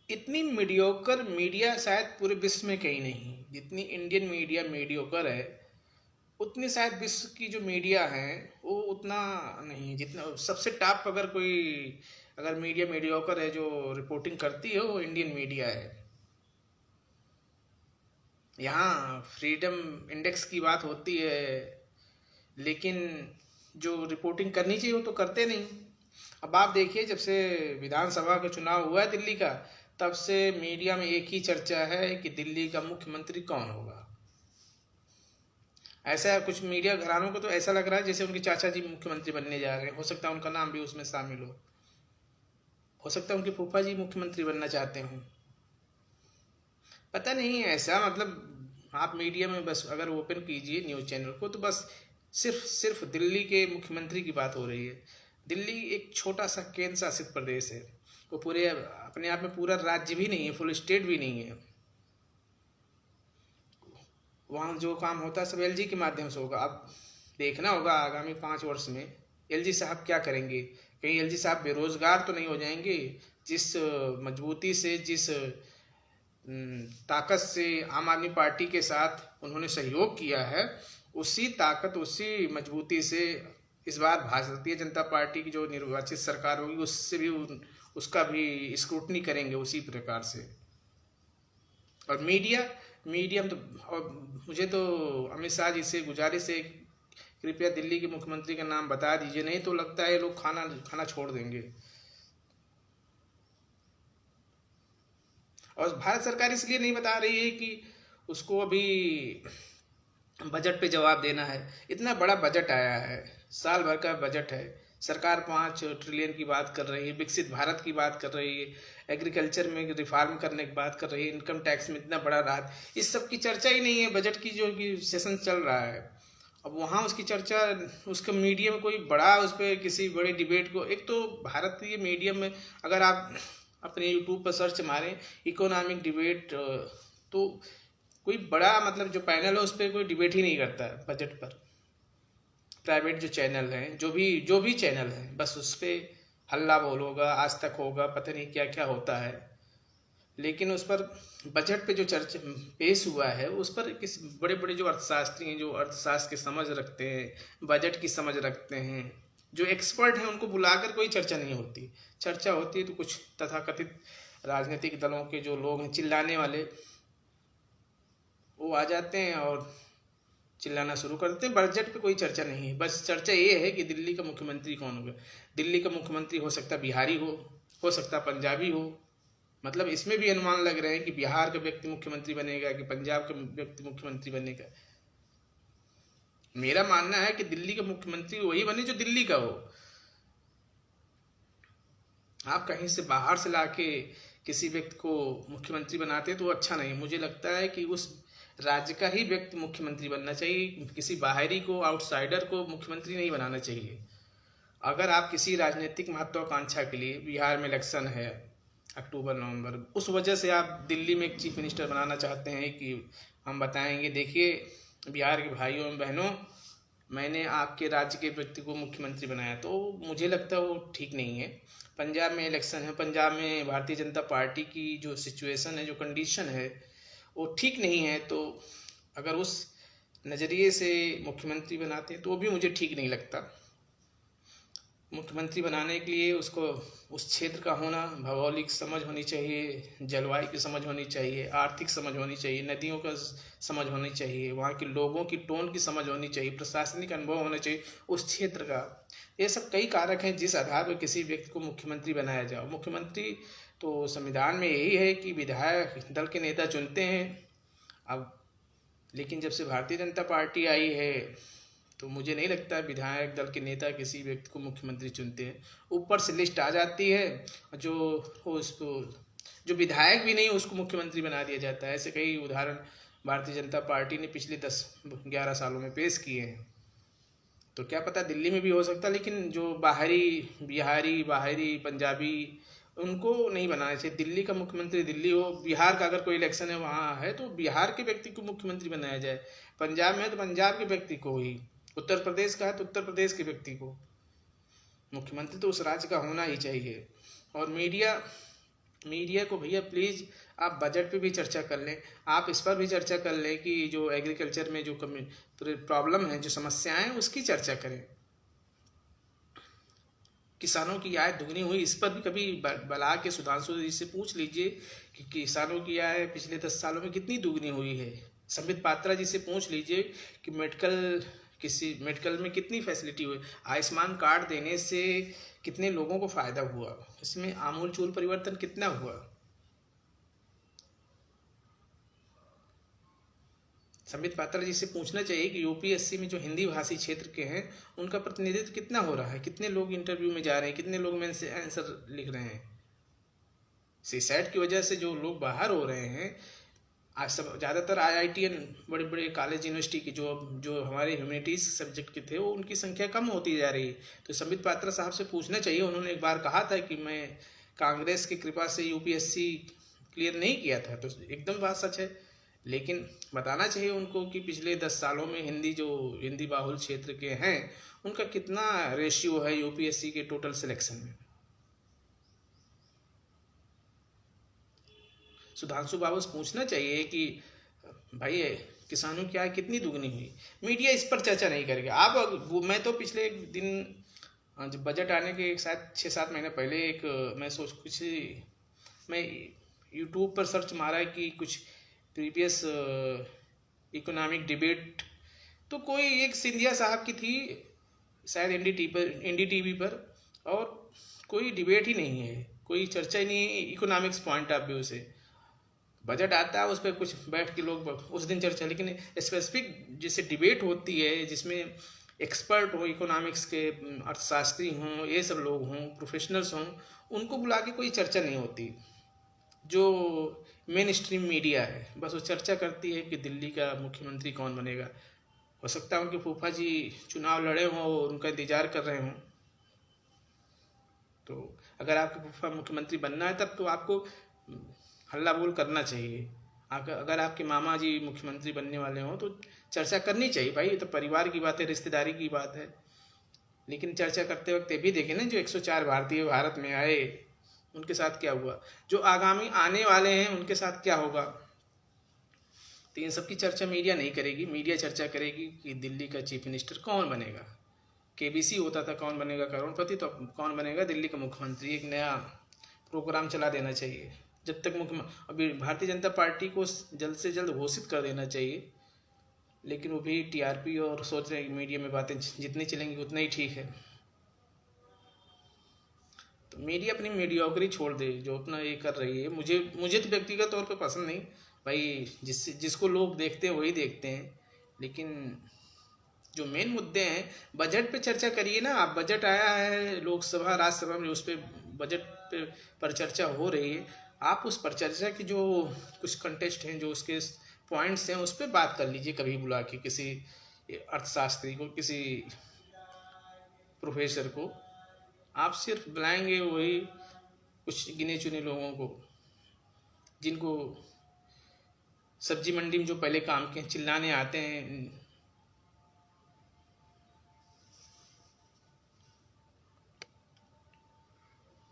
इतनी mediocre media शायद पूरे विश्व में कहीं नहीं, जितनी इंडियन मीडिया मीडियोकर है उतनी शायद विश्व की जो मीडिया है वो उतना नहीं। जितना सबसे टॉप अगर कोई अगर मीडिया मीडियोकर है जो रिपोर्टिंग करती है वो इंडियन मीडिया है। यहाँ फ्रीडम इंडेक्स की बात होती है लेकिन जो रिपोर्टिंग करनी चाहिए वो तो करते नहीं। अब आप देखिए, जब से विधानसभा का चुनाव हुआ है दिल्ली का, तब से मीडिया में एक ही चर्चा है कि दिल्ली का मुख्यमंत्री कौन होगा। ऐसा कुछ मीडिया घरानों को तो ऐसा लग रहा है जैसे उनके चाचा जी मुख्यमंत्री बनने जा रहे हैं। हो सकता है उनका नाम भी उसमें शामिल हो सकता है उनके फूफा जी मुख्यमंत्री बनना चाहते हों। पता नहीं ऐसा, मतलब आप मीडिया में बस अगर ओपन कीजिए न्यूज़ चैनल को तो बस सिर्फ सिर्फ दिल्ली के मुख्यमंत्री की बात हो रही है। दिल्ली एक छोटा सा केंद्र शासित प्रदेश है, वो पूरे अपने आप में पूरा राज्य भी नहीं है, फुल स्टेट भी नहीं है। वहाँ जो काम होता है सब एलजी के माध्यम से होगा। अब देखना होगा आगामी 5 वर्ष में एलजी साहब क्या करेंगे। कहीं एलजी साहब बेरोजगार तो नहीं हो जाएंगे। जिस मजबूती से, जिस ताकत से आम आदमी पार्टी के साथ उन्होंने सहयोग किया है, उसी ताकत उसी मजबूती से इस बार भारतीय जनता पार्टी की जो निर्वाचित सरकार होगी उससे भी उसका भी स्क्रूटनी करेंगे उसी प्रकार से। और मीडिया में तो, और मुझे तो अमित शाह जी से गुजारिश है, कृपया दिल्ली के मुख्यमंत्री का नाम बता दीजिए, नहीं तो लगता है लोग खाना खाना छोड़ देंगे। और भारत सरकार इसलिए नहीं बता रही है कि उसको अभी बजट पे जवाब देना है। इतना बड़ा बजट आया है, साल भर का बजट है, सरकार 5 ट्रिलियन की बात कर रही है, विकसित भारत की बात कर रही है, एग्रीकल्चर में रिफॉर्म करने की बात कर रही है, इनकम टैक्स में इतना बड़ा राहत, इस सब की चर्चा ही नहीं है। बजट की जो कि सेशन चल रहा है, अब वहाँ उसकी चर्चा, उसका मीडिया में कोई बड़ा उस पर किसी बड़े डिबेट को, एक तो भारतीय मीडिया में अगर आप अपने यूट्यूब पर सर्च मारें इकोनॉमिक डिबेट, तो कोई बड़ा मतलब जो पैनल है उस पर कोई डिबेट ही नहीं करता है बजट पर। प्राइवेट जो चैनल हैं, जो भी चैनल हैं, बस उस पर हल्ला बोल होगा, आज तक होगा, पता नहीं क्या क्या होता है। लेकिन उस पर बजट पे जो चर्चा पेश हुआ है उस पर किस बड़े बड़े जो अर्थशास्त्री हैं, जो अर्थशास्त्र की समझ रखते हैं, बजट की समझ रखते हैं, जो एक्सपर्ट हैं, उनको बुलाकर कोई चर्चा नहीं होती। चर्चा होती है तो कुछ तथाकथित राजनीतिक दलों के जो लोग हैं, चिल्लाने वाले, वो आ जाते हैं और चिल्लाना शुरू करते हैं। बजट पे कोई चर्चा नहीं है, बस चर्चा ये है कि दिल्ली का मुख्यमंत्री कौन होगा। दिल्ली का मुख्यमंत्री हो सकता बिहारी हो सकता पंजाबी हो। मतलब इसमें भी अनुमान लग रहे हैं कि बिहार का व्यक्ति मुख्यमंत्री बनेगा कि पंजाब का व्यक्ति मुख्यमंत्री बनेगा। मेरा मानना है कि दिल्ली का मुख्यमंत्री वही बने जो दिल्ली का हो। आप कहीं से बाहर से लाके किसी व्यक्ति को मुख्यमंत्री बनाते तो अच्छा नहीं। मुझे लगता है कि उस राज्य का ही व्यक्ति मुख्यमंत्री बनना चाहिए, किसी बाहरी को, आउटसाइडर को मुख्यमंत्री नहीं बनाना चाहिए। अगर आप किसी राजनीतिक महत्वाकांक्षा के लिए, बिहार में इलेक्शन है अक्टूबर नवंबर, उस वजह से आप दिल्ली में एक चीफ मिनिस्टर बनाना चाहते हैं कि हम बताएंगे देखिए बिहार के भाइयों एवं बहनों, मैंने आपके राज्य के व्यक्ति को मुख्यमंत्री बनाया, तो मुझे लगता है वो ठीक नहीं है। पंजाब में इलेक्शन है, पंजाब में भारतीय जनता पार्टी की जो सिचुएशन है, जो कंडीशन है, वो ठीक नहीं है। तो अगर उस नज़रिए से मुख्यमंत्री बनाते हैं तो वो भी मुझे ठीक नहीं लगता। मुख्यमंत्री बनाने के लिए उसको उस क्षेत्र का होना, भौगोलिक समझ होनी चाहिए, जलवायु की समझ होनी चाहिए, आर्थिक समझ होनी चाहिए, नदियों का समझ होनी चाहिए, वहाँ के लोगों की टोन की समझ होनी चाहिए, प्रशासनिक अनुभव होना चाहिए उस क्षेत्र का। ये सब कई कारक हैं जिस आधार पर किसी व्यक्ति को मुख्यमंत्री बनाया जाए। मुख्यमंत्री तो संविधान में यही है कि विधायक दल के नेता चुनते हैं। अब लेकिन जब से भारतीय जनता पार्टी आई है तो मुझे नहीं लगता विधायक दल के नेता किसी व्यक्ति को मुख्यमंत्री चुनते हैं। ऊपर से लिस्ट आ जाती है, जो उसको जो विधायक भी नहीं उसको मुख्यमंत्री बना दिया जाता है। ऐसे कई उदाहरण भारतीय जनता पार्टी ने पिछले 10-11 सालों में पेश किए हैं। तो क्या पता दिल्ली में भी हो सकता है, लेकिन जो बाहरी पंजाबी, उनको नहीं बनाना चाहिए। दिल्ली का मुख्यमंत्री दिल्ली हो, बिहार का अगर कोई इलेक्शन है वहाँ है तो बिहार के व्यक्ति को मुख्यमंत्री बनाया जाए, पंजाब में है तो पंजाब के व्यक्ति को ही, उत्तर प्रदेश का है तो उत्तर प्रदेश के व्यक्ति को। मुख्यमंत्री तो उस राज्य का होना ही चाहिए। और मीडिया मीडिया को भैया प्लीज़ आप बजट पे भी चर्चा कर लें, आप इस पर भी चर्चा कर लें कि जो एग्रीकल्चर में जो प्रॉब्लम है, जो समस्याएं हैं, उसकी चर्चा करें। किसानों की आय दुगनी हुई, इस पर भी कभी बुला के सुधांशु जी से पूछ लीजिए कि किसानों की आय पिछले 10 सालों में कितनी दुगनी हुई है। संबित पात्रा जी से पूछ लीजिए कि मेडिकल में कितनी फैसिलिटी हुई, आयुष्मान कार्ड देने से कितने लोगों को फायदा हुआ, इसमें आमूलचूल परिवर्तन कितना हुआ। संबित पात्रा जी से पूछना चाहिए कि यूपीएससी में जो हिंदी भाषी क्षेत्र के हैं उनका प्रतिनिधित्व कितना हो रहा है, कितने लोग इंटरव्यू में जा रहे हैं, कितने लोग में से आंसर लिख रहे हैं। सीसैट की वजह से जो लोग बाहर हो रहे हैं, आज सब ज़्यादातर आईआईटीएन बड़े बड़े कॉलेज यूनिवर्सिटी की जो हमारे ह्यूमैनिटीज़ सब्जेक्ट के थे, वो उनकी संख्या कम होती जा रही है। तो संबित पात्रा साहब से पूछना चाहिए। उन्होंने एक बार कहा था कि मैं कांग्रेस की कृपा से यूपीएससी क्लियर नहीं किया था, तो एकदम बात सच है। लेकिन बताना चाहिए उनको कि पिछले 10 सालों में हिंदी बाहुल क्षेत्र के हैं उनका कितना रेशियो है यूपीएससी के टोटल सिलेक्शन में। सुधांशु बाबू से पूछना चाहिए कि भाई किसानों की आय कितनी दुगनी हुई। मीडिया इस पर चर्चा नहीं करेगा। मैं तो पिछले एक दिन जब बजट आने के शायद 6-7 महीने पहले मैं यूट्यूब पर सर्च मारा है कि कुछ प्रीवियस इकोनॉमिक डिबेट, तो कोई एक सिंधिया साहब की थी शायद एनडीटीवी पर, और कोई डिबेट ही नहीं है, कोई चर्चा ही नहीं है इकोनॉमिक्स पॉइंट ऑफ व्यू से। बजट आता है उस पर कुछ बैठ के लोग उस दिन चर्चा, लेकिन स्पेसिफिक जैसे डिबेट होती है जिसमें एक्सपर्ट हो, इकोनॉमिक्स के अर्थशास्त्री हों, ये सब लोग हों, प्रोफेशनल्स हों, उनको बुला के कोई चर्चा नहीं होती। जो मेन स्ट्रीम मीडिया है बस वो चर्चा करती है कि दिल्ली का मुख्यमंत्री कौन बनेगा। हो सकता है उनके फूफा जी चुनाव लड़े हों और उनका इंतजार कर रहे हों। तो अगर आपके फूफा मुख्यमंत्री बनना है तब तो आपको हल्ला बोल करना चाहिए। अगर आपके मामा जी मुख्यमंत्री बनने वाले हों तो चर्चा करनी चाहिए भाई, ये तो परिवार की बात है, रिश्तेदारी की बात है। लेकिन चर्चा करते वक्त ये भी देखें ना, जो 104 भारतीय भारत में आए उनके साथ क्या हुआ, जो आगामी आने वाले हैं उनके साथ क्या होगा। तो इन सब की चर्चा मीडिया नहीं करेगी। मीडिया चर्चा करेगी कि दिल्ली का चीफ मिनिस्टर कौन बनेगा। केबीसी होता था कौन बनेगा करोड़पति, तो कौन बनेगा दिल्ली का मुख्यमंत्री। एक नया प्रोग्राम चला देना चाहिए। जब तक अभी भारतीय जनता पार्टी को जल्द से जल्द घोषित कर देना चाहिए, लेकिन वो भी टीआरपी और सोच रहे हैं मीडिया में बातें जितनी चलेंगी उतना ही ठीक है। तो मीडिया अपनी मीडियोक्री छोड़ दे जो अपना ये कर रही है। मुझे तो व्यक्तिगत तौर पे पसंद नहीं भाई, जिसको लोग देखते हैं वही देखते हैं। लेकिन जो मेन मुद्दे हैं बजट पे चर्चा करिए ना आप। बजट आया है लोकसभा राज्यसभा में, उस पर बजट पर चर्चा हो रही है। आप उस पर चर्चा की जो कुछ कंटेस्ट हैं, जो उसके पॉइंट्स हैं, उस पर बात कर लीजिए कभी बुला के, किसी अर्थशास्त्री को, किसी प्रोफेसर को। आप सिर्फ बुलाएंगे वही कुछ गिने चुने लोगों को, जिनको सब्जी मंडी में जो पहले काम के चिल्लाने आते हैं,